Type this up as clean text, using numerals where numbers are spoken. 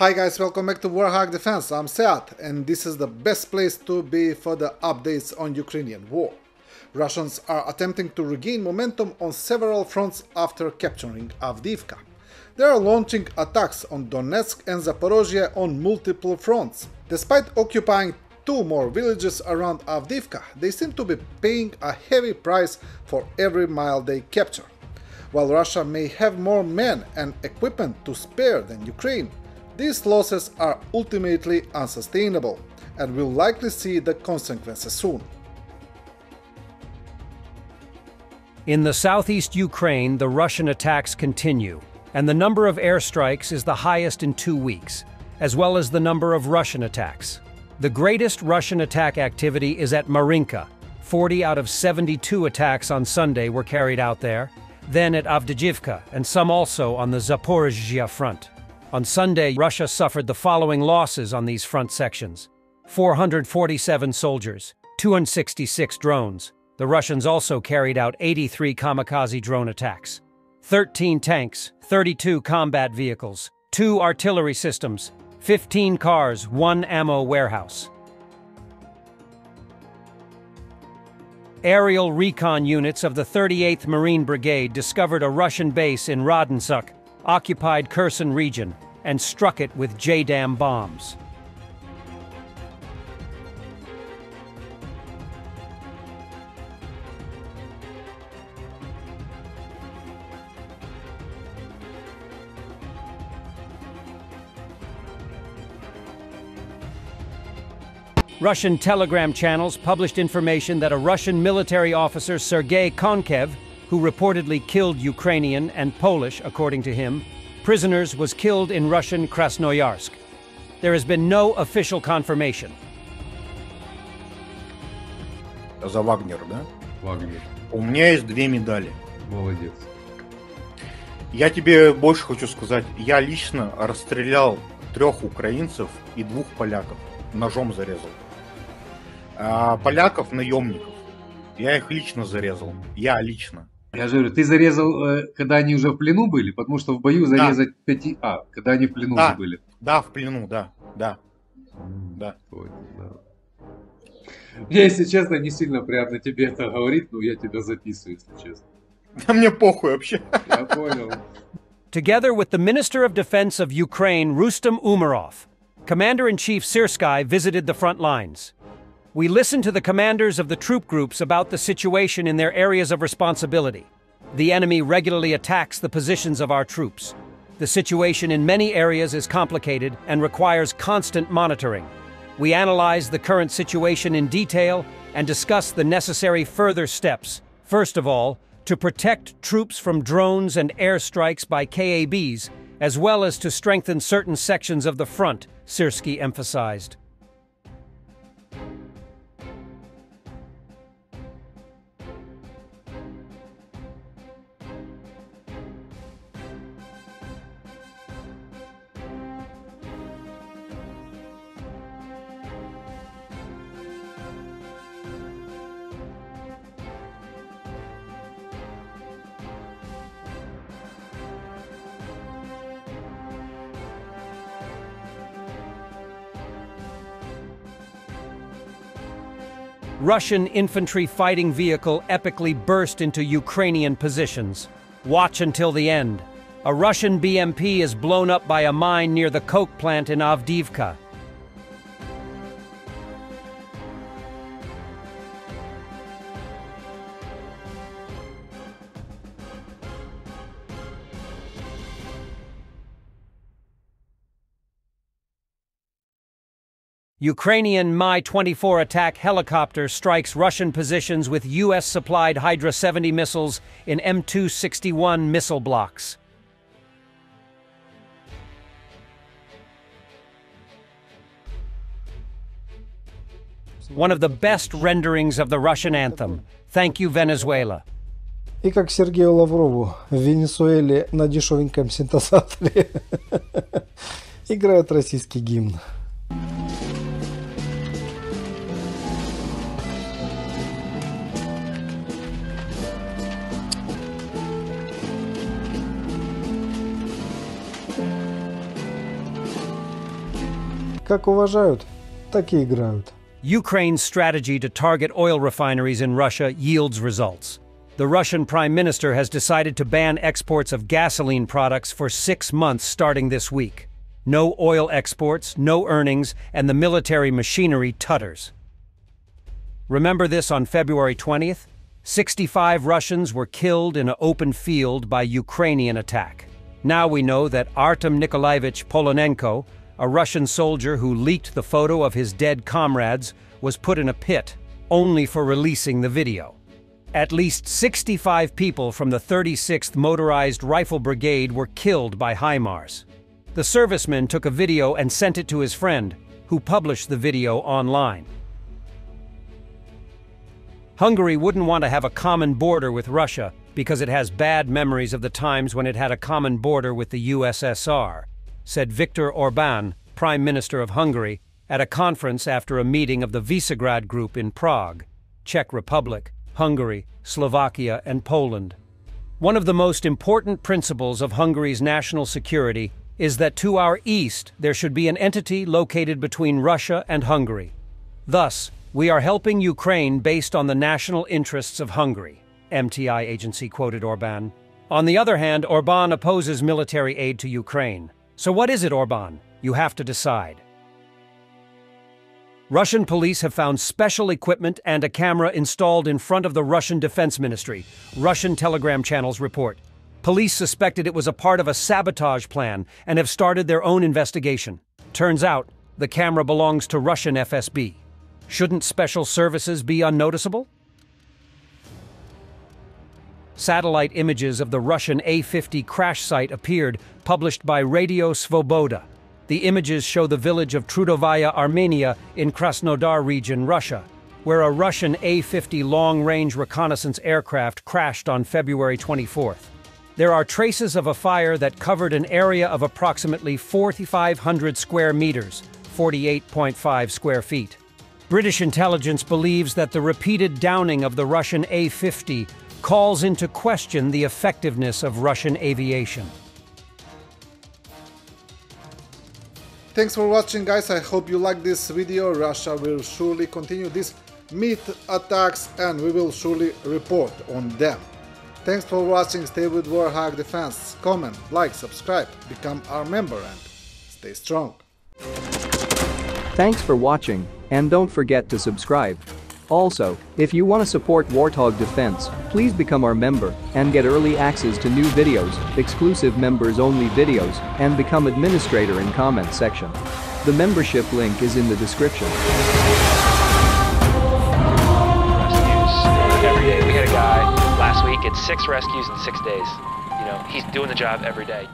Hi guys, welcome back to Warhawk Defense. I'm Seat, and this is the best place to be for the updates on Ukrainian war. Russians are attempting to regain momentum on several fronts after capturing Avdiivka. They are launching attacks on Donetsk and Zaporozhye on multiple fronts. Despite occupying two more villages around Avdiivka, they seem to be paying a heavy price for every mile they capture. While Russia may have more men and equipment to spare than Ukraine, these losses are ultimately unsustainable, and we'll likely see the consequences soon. In the southeast Ukraine, the Russian attacks continue, and the number of airstrikes is the highest in 2 weeks, as well as the number of Russian attacks. The greatest Russian attack activity is at Marinka. 40 out of 72 attacks on Sunday were carried out there, then at Avdiivka, and some also on the Zaporozhye front. On Sunday, Russia suffered the following losses on these front sections: 447 soldiers, 266 drones. The Russians also carried out 83 kamikaze drone attacks, 13 tanks, 32 combat vehicles, 2 artillery systems, 15 cars, 1 ammo warehouse. Aerial recon units of the 38th Marine Brigade discovered a Russian base in Radensuk, occupied Kherson region, and struck it with JDAM bombs. Russian Telegram channels published information that a Russian military officer, Sergei Konkev, who reportedly killed Ukrainian and Polish, according to him, prisoners, was killed in Russian Krasnoyarsk. There has been no official confirmation. За Вагнер, да? Вагнер. У меня есть 2 медали. Молодец. Я тебе больше хочу сказать. Я лично расстрелял 3 украинцев и 2 поляков. Ножом зарезал. А поляков, наемников, я их лично зарезал. Я лично. Я же говорю, ты зарезал, когда они уже в плену были? Потому что в бою зарезать 5... когда они в плену уже были. Да, в плену, да. Да. Понял, да. Мне, если честно, не сильно приятно тебе это говорить, но я тебя записываю, если честно. Да мне похуй вообще. Я понял. Together with the Minister of Defense of Ukraine, Rustem Umerov, Commander-in-Chief Syrsky visited the front lines. We listened to the commanders of the troop groups about the situation in their areas of responsibility. The enemy regularly attacks the positions of our troops. The situation in many areas is complicated and requires constant monitoring. We analyze the current situation in detail and discuss the necessary further steps. First of all, to protect troops from drones and airstrikes by KABs, as well as to strengthen certain sections of the front, Syrsky emphasized. Russian infantry fighting vehicle epically burst into Ukrainian positions. Watch until the end. A Russian BMP is blown up by a mine near the coke plant in Avdiivka. Ukrainian Mi-24 attack helicopter strikes Russian positions with U.S.-supplied Hydra 70 missiles in M261 missile blocks. One of the best renderings of the Russian anthem. Thank you, Venezuela. И как Сергею Лаврову в Венесуэле на дешевеньком синтезаторе играют российский гимн. Как уважают, так и играют. Ukraine's strategy to target oil refineries in Russia yields results. The Russian Prime Minister has decided to ban exports of gasoline products for 6 months starting this week. No oil exports, no earnings, and the military machinery tutters. Remember this on February 20th? 65 Russians were killed in an open field by Ukrainian attack. Now we know that Artem Nikolaevich Polonenko, a Russian soldier who leaked the photo of his dead comrades, was put in a pit, only for releasing the video. At least 65 people from the 36th Motorized Rifle Brigade were killed by HIMARS. The serviceman took a video and sent it to his friend, who published the video online. Hungary wouldn't want to have a common border with Russia because it has bad memories of the times when it had a common border with the USSR, said Viktor Orbán, Prime Minister of Hungary, at a conference after a meeting of the Visegrad Group in Prague, Czech Republic, Hungary, Slovakia, and Poland. One of the most important principles of Hungary's national security is that to our east there should be an entity located between Russia and Hungary. Thus, we are helping Ukraine based on the national interests of Hungary, MTI agency quoted Orbán. On the other hand, Orbán opposes military aid to Ukraine. So what is it, Orbán? You have to decide. Russian police have found special equipment and a camera installed in front of the Russian Defense Ministry, Russian Telegram channels report. Police suspected it was a part of a sabotage plan and have started their own investigation. Turns out, the camera belongs to Russian FSB. Shouldn't special services be unnoticeable? Satellite images of the Russian A-50 crash site appeared, published by Radio Svoboda. The images show the village of Trudovaya, Armenia, in Krasnodar region, Russia, where a Russian A-50 long-range reconnaissance aircraft crashed on February 24th. There are traces of a fire that covered an area of approximately 4,500 square meters, 48.5 square feet. British intelligence believes that the repeated downing of the Russian A-50 calls into question the effectiveness of Russian aviation. Thanks for watching, guys. I hope you liked this video. Russia will surely continue these myth attacks and we will surely report on them. Thanks for watching. Stay with Warhawk Defense. Comment, like, subscribe, become our member and stay strong. Thanks for watching, and don't forget to subscribe. Also, if you want to support Warthog Defense, please become our member and get early access to new videos, exclusive members-only videos, and become administrator in comments section. The membership link is in the description. Rescues every day. We had a guy last week at 6 rescues in 6 days. You know, he's doing the job every day.